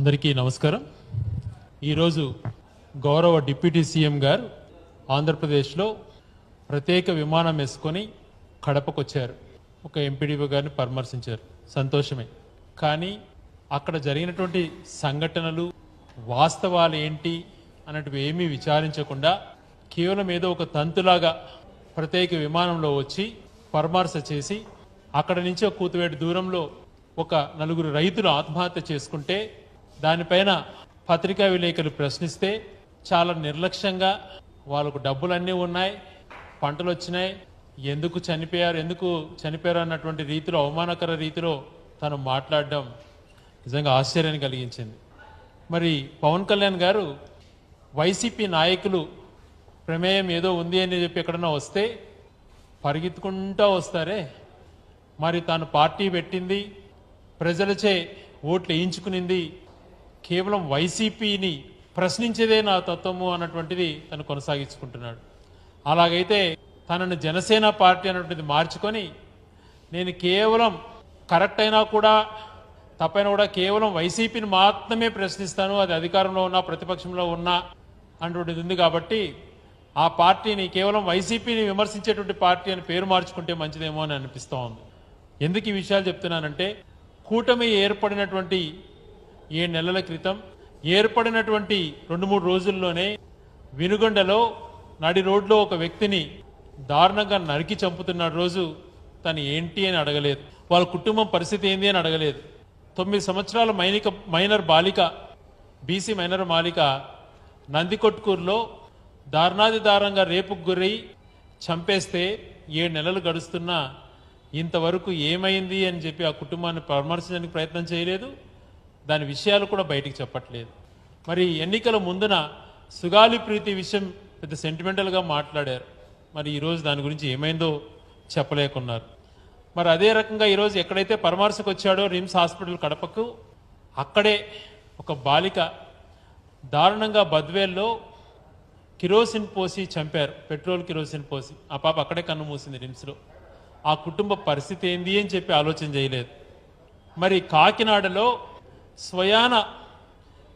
అందరికీ నమస్కారం. ఈరోజు గౌరవ డిప్యూటీ సీఎం గారు ఆంధ్రప్రదేశ్లో ప్రత్యేక విమానం వేసుకొని కడపకు వచ్చారు. ఒక ఎంపీడీఓ గారిని పరామర్శించారు. సంతోషమే. కానీ అక్కడ జరిగినటువంటి సంఘటనలు వాస్తవాలు ఏంటి అన్నట్టు ఏమీ విచారించకుండా కేవలం ఏదో ఒక తంతులాగా ప్రత్యేక విమానంలో వచ్చి పరామర్శ చేసి అక్కడ నుంచి ఒక కూతువేటి దూరంలో ఒక నలుగురు రైతులు ఆత్మహత్య చేసుకుంటే దానిపైన పత్రికా విలేకరులు ప్రశ్నిస్తే చాలా నిర్లక్ష్యంగా వాళ్ళకు డబ్బులన్నీ ఉన్నాయి, పంటలు వచ్చినాయి, ఎందుకు చనిపోయారు అన్నటువంటి రీతిలో అవమానకర రీతిలో తను మాట్లాడడం నిజంగా ఆశ్చర్యాన్ని కలిగించింది. మరి పవన్ కళ్యాణ్ గారు వైసీపీ నాయకులు ప్రమేయం ఏదో ఉంది అని చెప్పి ఎక్కడన్నా వస్తే పరిగెత్తుకుంటూ వస్తారే, మరి తాను పార్టీ పెట్టింది, ప్రజలచే ఓట్లు వేయించుకునింది కేవలం వైసీపీని ప్రశ్నించేదే నా తత్వము అన్నటువంటిది తను కొనసాగించుకుంటున్నాడు. అలాగైతే తనను జనసేన పార్టీ అన్నటువంటిది మార్చుకొని నేను కేవలం కరెక్ట్ అయినా కూడా తప్పైనా కూడా కేవలం వైసీపీని మాత్రమే ప్రశ్నిస్తాను, అది అధికారంలో ఉన్నా ప్రతిపక్షంలో ఉన్నా అన్నటువంటిది ఉంది కాబట్టి ఆ పార్టీని కేవలం వైసీపీని విమర్శించేటువంటి పార్టీ అని పేరు మార్చుకుంటే మంచిదేమో అని అనిపిస్తూ ఉంది. ఎందుకు ఈ విషయాలు చెప్తున్నానంటే కూటమి ఏర్పడినటువంటి 7 నెలల క్రితం ఏర్పడినటువంటి 2-3 రోజుల్లోనే వినుగొండలో నడి రోడ్లో ఒక వ్యక్తిని దారుణంగా నరికి చంపుతున్న రోజు తను ఏంటి అని అడగలేదు, వాళ్ళ కుటుంబం పరిస్థితి ఏంది అని అడగలేదు. 9 సంవత్సరాల మైనర్ బాలిక బీసీ మైనర్ బాలిక నందికొట్కూరులో దారుణాదిదారుణంగా రేపుకు గురై చంపేస్తే 7 నెలలు గడుస్తున్నా ఇంతవరకు ఏమైంది అని చెప్పి ఆ కుటుంబాన్ని పరామర్శించడానికి ప్రయత్నం చేయలేదు, దాని విషయాలు కూడా బయటికి చెప్పట్లేదు. మరి ఎన్నికల ముందున సుగాలి ప్రీతి విషయం పెద్ద సెంటిమెంటల్గా మాట్లాడారు. మరి ఈరోజు దాని గురించి ఏమైందో చెప్పలేకున్నారు. మరి అదే రకంగా ఈరోజు ఎక్కడైతే పరామర్శకు వచ్చాడో రిమ్స్ హాస్పిటల్ కడపకు, అక్కడే ఒక బాలిక దారుణంగా బద్వేల్లో కిరోసిన్ పోసి చంపారు, పెట్రోల్ కిరోసిన్ పోసి. ఆ పాప అక్కడే కన్ను మూసింది రిమ్స్లో. ఆ కుటుంబ పరిస్థితి ఏంది అని చెప్పి ఆలోచన చేయలేదు. మరి కాకినాడలో స్వయాన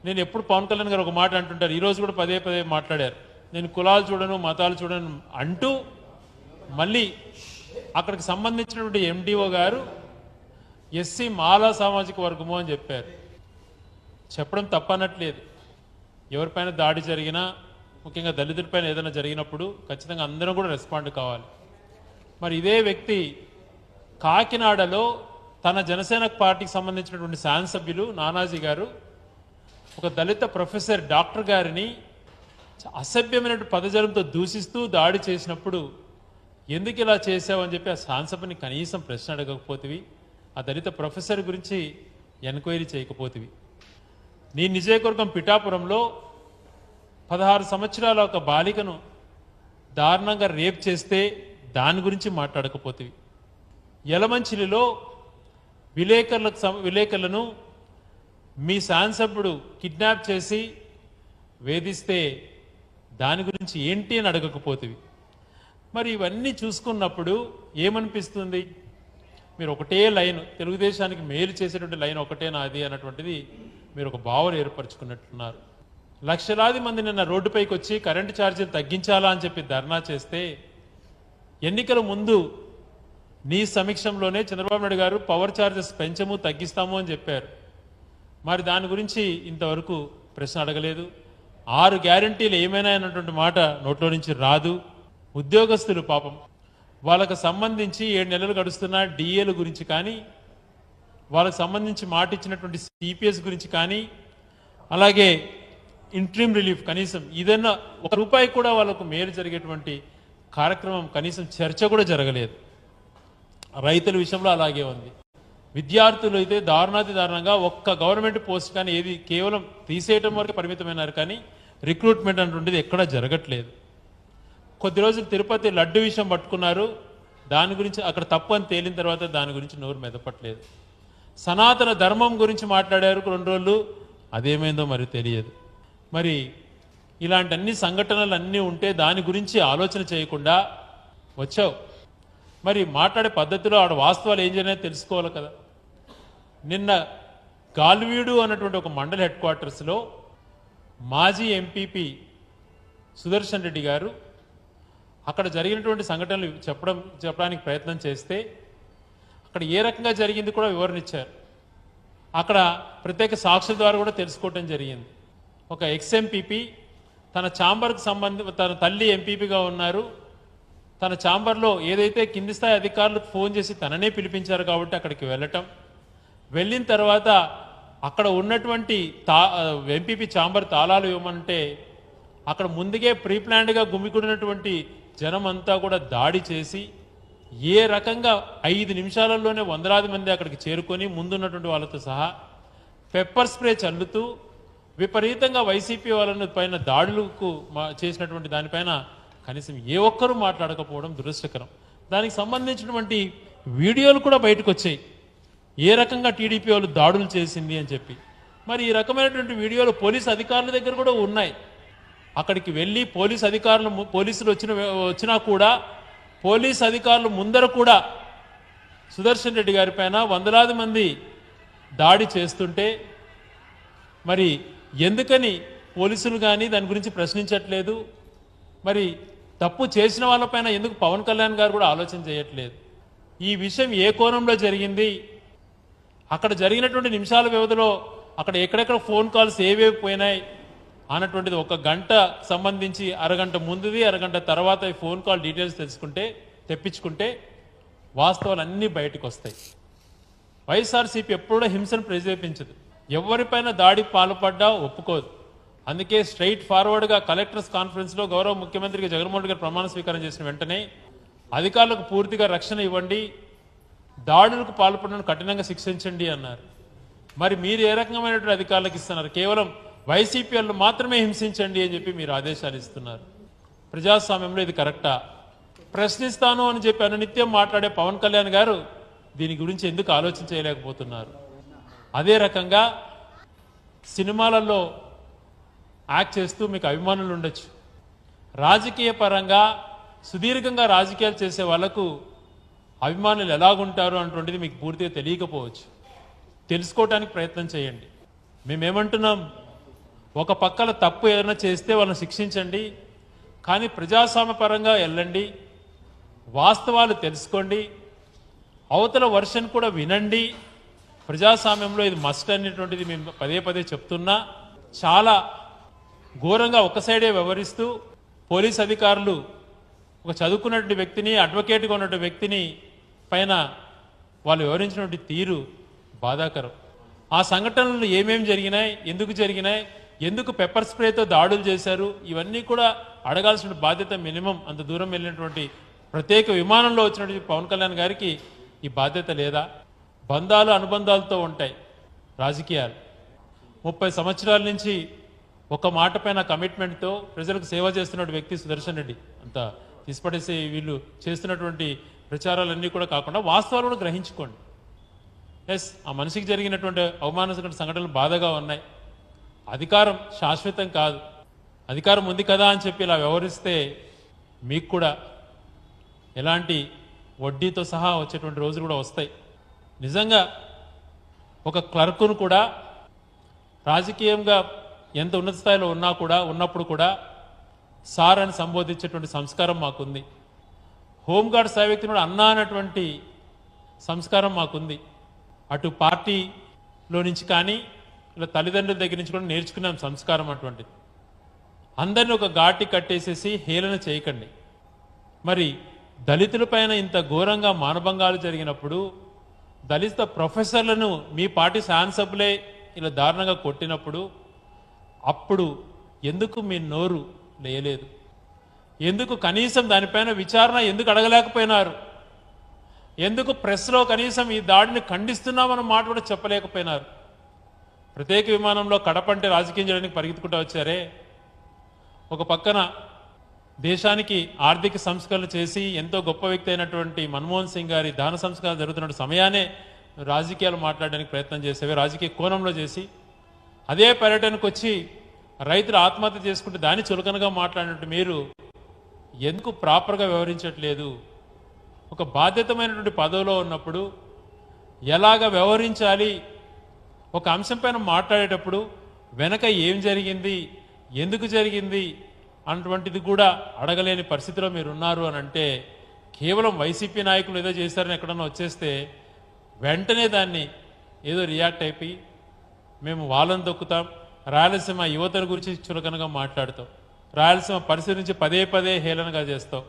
నేను ఎప్పుడు పవన్ కళ్యాణ్ గారు ఒక మాట అంటుంటారు, ఈరోజు కూడా పదే మాట్లాడారు, నేను కులాలు చూడను మతాలు చూడను అంటూ మళ్ళీ అక్కడికి సంబంధించినటువంటి ఎండిఓ గారు ఎస్సీ మాలా సామాజిక వర్గము అని చెప్పారు. చెప్పడం తప్పనట్లేదు. ఎవరిపైన దాడి జరిగినా ముఖ్యంగా దళితులపైన ఏదైనా జరిగినప్పుడు ఖచ్చితంగా అందరం కూడా రెస్పాండ్ కావాలి. మరి ఇదే వ్యక్తి కాకినాడలో తన జనసేన పార్టీకి సంబంధించినటువంటి శాసనసభ్యులు నానాజీ గారు ఒక దళిత ప్రొఫెసర్ డాక్టర్ గారిని అసభ్యమైనటువంటి పదజాలంతో దూషిస్తూ దాడి చేసినప్పుడు ఎందుకు ఇలా చేసావని చెప్పి ఆ శాసనసభని కనీసం ప్రశ్న అడగకపోతివి, ఆ దళిత ప్రొఫెసర్ గురించి ఎంక్వైరీ చేయకపోతివి. నీ నిజయవర్గం పిఠాపురంలో 16 సంవత్సరాల ఒక బాలికను దారుణంగా రేప్ చేస్తే దాని గురించి మాట్లాడకపోతివి. యలమంచిలిలో విలేకరులను మీ శాసనసభ్యుడు కిడ్నాప్ చేసి వేధిస్తే దాని గురించి ఏంటి అని అడగకపోతివి. మరి ఇవన్నీ చూసుకున్నప్పుడు ఏమనిపిస్తుంది, మీరు ఒకటే లైన్, తెలుగుదేశానికి మేలు చేసేటువంటి లైన్ ఒకటే నాది అన్నటువంటిది మీరు ఒక భావన ఏర్పరచుకున్నట్లున్నారు. లక్షలాది మంది నిన్న రోడ్డుపైకి వచ్చి కరెంటు ఛార్జీలు తగ్గించాలా అని చెప్పి ధర్నా చేస్తే ఎన్నికల ముందు నీ సమీక్షంలోనే చంద్రబాబు నాయుడు గారు పవర్ ఛార్జెస్ పెంచము తగ్గిస్తాము అని చెప్పారు. మరి దాని గురించి ఇంతవరకు ప్రశ్న అడగలేదు. 6 గ్యారంటీలు ఏమైనా అన్నటువంటి మాట నోట్లో నుంచి రాదు. ఉద్యోగస్తులు పాపం వాళ్ళకు సంబంధించి 7 నెలలు గడుస్తున్న డిఏల గురించి కానీ, వాళ్ళకు సంబంధించి మాట ఇచ్చినటువంటి సిపిఎస్ గురించి కానీ, అలాగే ఇంట్రీమ్ రిలీఫ్ కనీసం ఏదైనా ₹1 కూడా వాళ్ళకు మేలు జరిగేటువంటి కార్యక్రమం కనీసం చర్చ కూడా జరగలేదు. రైతుల విషయంలో అలాగే ఉంది. విద్యార్థులు అయితే దారుణంగా ఒక్క గవర్నమెంట్ పోస్ట్ కానీ ఏది కేవలం తీసేయటం వరకు పరిమితమైనారు, కానీ రిక్రూట్మెంట్ అటువంటిది ఎక్కడా జరగట్లేదు. కొద్ది రోజులు తిరుపతి లడ్డు విషయం పట్టుకున్నారు, దాని గురించి అక్కడ తప్పు అని తేలిన తర్వాత దాని గురించి నోరు మెదపట్లేదు. సనాతన ధర్మం గురించి మాట్లాడారు 2 రోజులు, అదేమైందో మరి తెలియదు. మరి ఇలాంటి అన్ని సంఘటనలు అన్నీ ఉంటే దాని గురించి ఆలోచన చేయకుండా వచ్చావు. మరి మాట్లాడే పద్ధతిలో ఆడ వాస్తవాలు ఏం జరిగినా తెలుసుకోవాలి కదా. నిన్న గాల్వీడు అన్నటువంటి ఒక మండల హెడ్ క్వార్టర్స్లో మాజీ ఎంపీపీ సుదర్శన్ రెడ్డి గారు అక్కడ జరిగినటువంటి సంఘటనలు చెప్పడానికి ప్రయత్నం చేస్తే అక్కడ ఏ రకంగా జరిగింది కూడా వివరణ ఇచ్చారు. అక్కడ ప్రత్యేక సాక్షుల ద్వారా కూడా తెలుసుకోవటం జరిగింది. ఒక ఎక్స్ఎంపీపీ తన ఛాంబర్కి తన తల్లి ఎంపీపీగా ఉన్నారు. తన ఛాంబర్లో ఏదైతే కింది స్థాయి అధికారులకు ఫోన్ చేసి తననే పిలిపించారు కాబట్టి అక్కడికి వెళ్ళిన తర్వాత అక్కడ ఉన్నటువంటి ఎంపీపీ ఛాంబర్ తాళాలు ఇవ్వమంటే అక్కడ ముందుగే ప్రీప్లాన్డ్గా గుమికూడినటువంటి జనం అంతా కూడా దాడి చేసి ఏ రకంగా 5 నిమిషాలలోనే వందలాది మంది అక్కడికి చేరుకొని ముందున్నటువంటి వాళ్ళతో సహా పెప్పర్ స్ప్రే చల్లుతూ విపరీతంగా వైసీపీ వాళ్ళని పైన దాడులకు చేసినటువంటి దానిపైన కనీసం ఏ ఒక్కరూ మాట్లాడకపోవడం దురదృష్టకరం. దానికి సంబంధించినటువంటి వీడియోలు కూడా బయటకు వచ్చాయి, ఏ రకంగా టీడీపీ వాళ్ళు దాడులు చేసింది అని చెప్పి. మరి ఈ రకమైనటువంటి వీడియోలు పోలీసు అధికారుల దగ్గర కూడా ఉన్నాయి. అక్కడికి వెళ్ళి పోలీసులు వచ్చినా కూడా పోలీసు అధికారులు ముందర కూడా సుదర్శన్ రెడ్డి గారి పైన వందలాది మంది దాడి చేస్తుంటే మరి ఎందుకని పోలీసులు కానీ దాని గురించి ప్రశ్నించట్లేదు? మరి తప్పు చేసిన వాళ్ళపైన ఎందుకు పవన్ కళ్యాణ్ గారు కూడా ఆలోచన చేయట్లేదు? ఈ విషయం ఏ కోణంలో జరిగింది, అక్కడ జరిగినటువంటి నిమిషాల వ్యవధిలో అక్కడ ఎక్కడెక్కడ ఫోన్ కాల్స్ ఏవేవి పోయినాయి అన్నటువంటిది ఒక గంట సంబంధించి అరగంట ముందుది అరగంట తర్వాత ఈ ఫోన్ కాల్ డీటెయిల్స్ తెప్పించుకుంటే వాస్తవాలు అన్నీ బయటకు వస్తాయి. వైఎస్ఆర్సీపీ ఎప్పుడూ హింసను ప్రేరేపించదు, ఎవరిపైన దాడికి పాల్పడ్డా ఒప్పుకోదు. అందుకే స్ట్రైట్ ఫార్వర్డ్గా కలెక్టర్స్ కాన్ఫరెన్స్లో గౌరవ ముఖ్యమంత్రికి జగన్మోహన్ రెడ్డి గారు ప్రమాణ స్వీకారం చేసిన వెంటనే అధికారులకు పూర్తిగా రక్షణ ఇవ్వండి, దాడులకు పాల్పడిన కఠినంగా శిక్షించండి అన్నారు. మరి మీరు ఏ రకమైనటువంటి అధికారులకు ఇస్తున్నారు? కేవలం వైసీపీ వాళ్ళు మాత్రమే హింసించండి అని చెప్పి మీరు ఆదేశాలు ఇస్తున్నారు. ప్రజాస్వామ్యంలో ఇది కరెక్టా? ప్రశ్నిస్తాను అని చెప్పి అనునిత్యం మాట్లాడే పవన్ కళ్యాణ్ గారు దీని గురించి ఎందుకు ఆలోచన చేయలేకపోతున్నారు? అదే రకంగా సినిమాలలో యాక్ట్ చేస్తూ మీకు అభిమానులు ఉండొచ్చు, రాజకీయ పరంగా సుదీర్ఘంగా రాజకీయాలు చేసే వాళ్లకు అభిమానులు ఎలాగుంటారు అటువంటిది మీకు పూర్తిగా తెలియకపోవచ్చు. తెలుసుకోవటానికి ప్రయత్నం చేయండి. మేమేమంటున్నాం, ఒక పక్కల తప్పు ఏదైనా చేస్తే వాళ్ళని శిక్షించండి, కానీ ప్రజాస్వామ్య పరంగా వెళ్ళండి, వాస్తవాలు తెలుసుకోండి, అవతల వర్షన్ కూడా వినండి. ప్రజాస్వామ్యంలో ఇది మస్ట్ అనేటువంటిది మేము పదే పదే చెప్తున్నా. చాలా ఘోరంగా ఒక సైడే వ్యవహరిస్తూ పోలీస్ అధికారులు ఒక చదువుకున్నటువంటి వ్యక్తిని, అడ్వకేట్గా ఉన్నటువంటి వ్యక్తిని పైన వాళ్ళు వివరించినటువంటి తీరు బాధాకరం. ఆ సంఘటనలు ఏమేమి జరిగినాయి, ఎందుకు జరిగినాయి, ఎందుకు పెప్పర్ స్ప్రేతో దాడులు చేశారు, ఇవన్నీ కూడా అడగాల్సిన బాధ్యత మినిమం. అంత దూరం వెళ్ళినటువంటి ప్రత్యేక విమానంలో వచ్చినటువంటి పవన్ కళ్యాణ్ గారికి ఈ బాధ్యత లేదా? బంధాలు అనుబంధాలతో ఉంటాయి రాజకీయాలు. 30 సంవత్సరాల నుంచి ఒక మాట పైన కమిట్మెంట్తో ప్రజలకు సేవ చేస్తున్న వ్యక్తి సుదర్శన్ రెడ్డి. అంత తీసిపడేసి వీళ్ళు చేస్తున్నటువంటి ప్రచారాలన్నీ కూడా కాకుండా వాస్తవాలు కూడా గ్రహించుకోండి. ఎస్, ఆ మనిషికి జరిగినటువంటి అవమానకర సంఘటనలు బాధగా ఉన్నాయి. అధికారం శాశ్వతం కాదు. అధికారం ఉంది కదా అని చెప్పి ఇలా వ్యవహరిస్తే మీకు కూడా ఎలాంటి వడ్డీతో సహా వచ్చేటువంటి రోజులు కూడా వస్తాయి. నిజంగా ఒక క్లర్కును కూడా రాజకీయంగా ఎంత ఉన్నత స్థాయిలో ఉన్నప్పుడు కూడా సార్ అని సంబోధించేటువంటి సంస్కారం మాకుంది. హోంగార్డ్ స్థాయి వ్యక్తిని కూడా అన్నా అన్నటువంటి సంస్కారం మాకుంది. అటు పార్టీలో నుంచి కానీ ఇలా తల్లిదండ్రుల దగ్గర నుంచి కూడా నేర్చుకున్నాం సంస్కారం అటువంటిది. అందరినీ ఒక ఘాటి కట్టేసేసి హేళన చేయకండి. మరి దళితులపైన ఇంత ఘోరంగా మానభంగాలు జరిగినప్పుడు దళిత ప్రొఫెసర్లను మీ పార్టీ శాసనసభ్యులే ఇలా దారుణంగా కొట్టినప్పుడు అప్పుడు ఎందుకు మీ నోరు లేయలేదు? ఎందుకు కనీసం దానిపైన విచారణ ఎందుకు అడగలేకపోయినారు? ఎందుకు ప్రెస్లో కనీసం ఈ దాడిని ఖండిస్తున్నామన్న మాట కూడా చెప్పలేకపోయినారు? ప్రత్యేక విమానంలో కడపంటే రాజకీయం చేయడానికి పరిగెత్తుకుంటూ వచ్చారే. ఒక పక్కన దేశానికి ఆర్థిక సంస్కరణలు చేసి ఎంతో గొప్ప వ్యక్తి అయినటువంటి మన్మోహన్ సింగ్ గారి దాన సంస్కారాలు జరుగుతున్న సమయానే రాజకీయాలు మాట్లాడడానికి ప్రయత్నం చేసేవి, రాజకీయ కోణంలో చేసి అదే పర్యటనకు వచ్చి రైతులు ఆత్మహత్య చేసుకుంటే దాన్ని చులకనగా మాట్లాడినట్టు మీరు ఎందుకు ప్రాపర్గా వ్యవహరించట్లేదు? ఒక బాధ్యతమైనటువంటి పదవిలో ఉన్నప్పుడు ఎలాగ వ్యవహరించాలి ఒక అంశం పైన మాట్లాడేటప్పుడు వెనక ఏం జరిగింది, ఎందుకు జరిగింది అన్నటువంటిది కూడా అడగలేని పరిస్థితిలో మీరు ఉన్నారు అని అంటే, కేవలం వైసీపీ నాయకులు ఏదో చేశారని ఎక్కడన్నా వచ్చేస్తే వెంటనే దాన్ని ఏదో రియాక్ట్ అయిపోయి మేము వాళ్ళని దొక్కుతాం, రాయలసీమ యువతల గురించి చులకనగా మాట్లాడతాం, రాయలసీమ పరిస్థితి నుంచి పదే పదే హేళనగా చేస్తాం.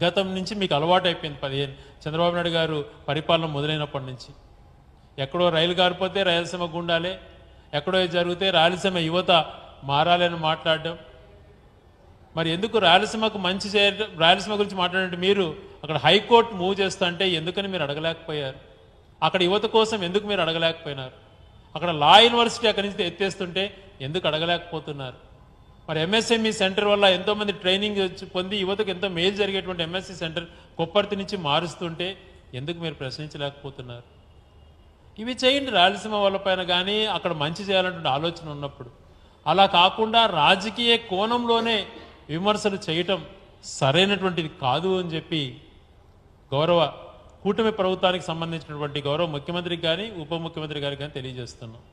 గతం నుంచి మీకు అలవాటు అయిపోయింది. 15 చంద్రబాబు నాయుడు గారు పరిపాలన మొదలైనప్పటి నుంచి ఎక్కడో రైలు గారిపోతే రాయలసీమ గుండాలే, ఎక్కడో జరిగితే రాయలసీమ యువత మారాలని మాట్లాడడం. మరి ఎందుకు రాయలసీమకు మంచి చేయడం, రాయలసీమ గురించి మాట్లాడంటే మీరు అక్కడ హైకోర్టు మూవ్ చేస్తా అంటే ఎందుకని మీరు అడగలేకపోయారు? అక్కడ యువత కోసం ఎందుకు మీరు అడగలేకపోయినారు? అక్కడ లా యూనివర్సిటీ అక్కడి నుంచి ఎత్తేస్తుంటే ఎందుకు అడగలేకపోతున్నారు? మరి ఎంఎస్ఎంఈ సెంటర్ వల్ల ఎంతోమంది ట్రైనింగ్ పొంది యువతకు ఎంతో మేలు జరిగేటువంటి ఎంఎస్సి సెంటర్ కొప్పర్తి నుంచి మారుస్తుంటే ఎందుకు మీరు ప్రశ్నించలేకపోతున్నారు? ఇవి చేయండి రాయలసీమ వాళ్ళపైన, కానీ అక్కడ మంచి చేయాలన్నటువంటి ఆలోచన ఉన్నప్పుడు. అలా కాకుండా రాజకీయ కోణంలోనే విమర్శలు చేయటం సరైనటువంటిది కాదు అని చెప్పి గౌరవ కూటమి ప్రభుత్వానికి సంబంధించినటువంటి గౌరవ ముఖ్యమంత్రికి కానీ ఉప ముఖ్యమంత్రి గారికి కానీ తెలియజేస్తున్నాం.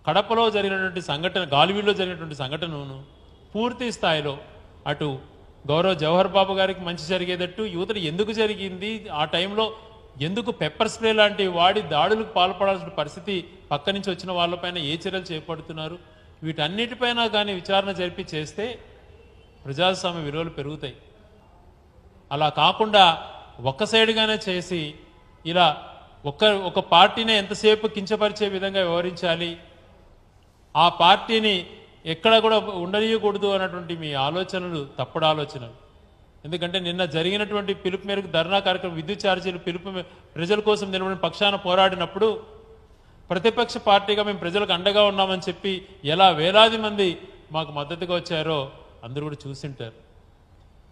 కడపలో జరిగినటువంటి సంఘటన, గాలివీడులో జరిగినటువంటి సంఘటనను పూర్తి స్థాయిలో అటు గౌరవ జవహర్ బాబు గారికి మంచి జరిగేటట్టు యువతలు ఎందుకు జరిగింది, ఆ టైంలో ఎందుకు పెప్పర్ స్ప్రే లాంటివి వాడి దాడులకు పాల్పడాల్సిన పరిస్థితి, పక్క నుంచి వచ్చిన వాళ్ళపైన ఏ చర్యలు చేపడుతున్నారు, వీటన్నిటిపైన కానీ విచారణ జరిపి చేస్తే ప్రజాస్వామ్య విలువలు పెరుగుతాయి. అలా కాకుండా ఒక్క సైడ్గానే చేసి ఇలా ఒక పార్టీనే ఎంతసేపు కించపరిచే విధంగా వ్యవహరించాలి, ఆ పార్టీని ఎక్కడ కూడా ఉండనీయకూడదు అన్నటువంటి మీ ఆలోచనలు తప్పుడు ఆలోచనలు. ఎందుకంటే నిన్న జరిగినటువంటి పిలుపు మేరకు ధర్నా కార్యక్రమం, విద్యుత్ ఛార్జీలు పిలుపు ప్రజల కోసం నిలబడిన పక్షాన పోరాడినప్పుడు ప్రతిపక్ష పార్టీగా మేము ప్రజలకు అండగా ఉన్నామని చెప్పి ఎలా వేలాది మంది మాకు మద్దతుగా వచ్చారో అందరూ కూడా చూసింటారు.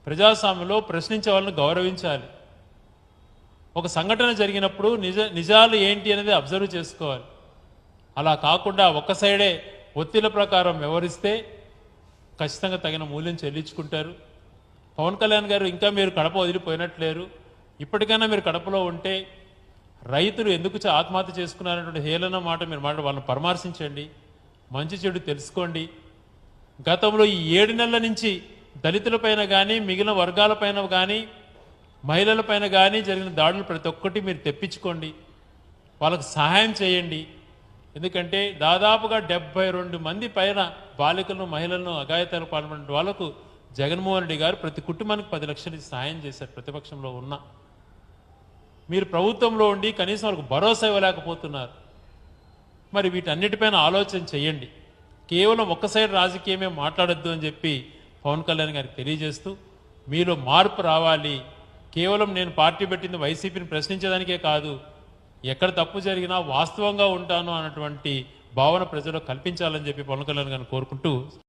ప్రజాస్వామ్యంలో ప్రశ్నించే వాళ్ళని గౌరవించాలి. ఒక సంఘటన జరిగినప్పుడు నిజాలు ఏంటి అనేది అబ్జర్వ్ చేసుకోవాలి. అలా కాకుండా ఒక్క సైడే ఒత్తిళ్ల ప్రకారం వ్యవహరిస్తే ఖచ్చితంగా తగిన మూల్యం చెల్లించుకుంటారు. పవన్ కళ్యాణ్ గారు ఇంకా మీరు కడప వదిలిపోయినట్లేరు. ఇప్పటికైనా మీరు కడపలో ఉంటే రైతులు ఎందుకు ఆత్మహత్య చేసుకున్నారనేటువంటి హేళన మాట మీరు వాళ్ళని పరామర్శించండి, మంచి చెడు తెలుసుకోండి. గతంలో ఈ 7 నెలల నుంచి దళితులపైన కానీ మిగిలిన వర్గాలపైన కానీ మహిళలపైన కానీ జరిగిన దాడులు ప్రతి ఒక్కటి మీరు తెప్పించుకోండి, వాళ్ళకు సహాయం చేయండి. ఎందుకంటే దాదాపుగా 72 మంది పైన బాలికలను మహిళలను అఘాయితాలకు పాల్పడిన వాళ్ళకు జగన్మోహన్ రెడ్డి గారు ప్రతి కుటుంబానికి 10 లక్షలు సహాయం చేశారు. ప్రతిపక్షంలో ఉన్న మీరు ప్రభుత్వంలో ఉండి కనీసం వాళ్ళకు భరోసా ఇవ్వలేకపోతున్నారు. మరి వీటన్నిటిపైన ఆలోచన చేయండి. కేవలం ఒక్క సైడ్ రాజకీయమే మాట్లాడొద్దు అని చెప్పి పవన్ కళ్యాణ్ గారికి తెలియజేస్తూ మీలో మార్పు రావాలి. కేవలం నేను పార్టీ పెట్టింది వైసీపీని ప్రశ్నించడానికే కాదు, ఎక్కడ తప్పు జరిగినా వాస్తవంగా ఉంటాను అన్నటువంటి భావన ప్రజలకు కల్పించాలని చెప్పి పవన్ కళ్యాణ్ గారిని కోరుకుంటూ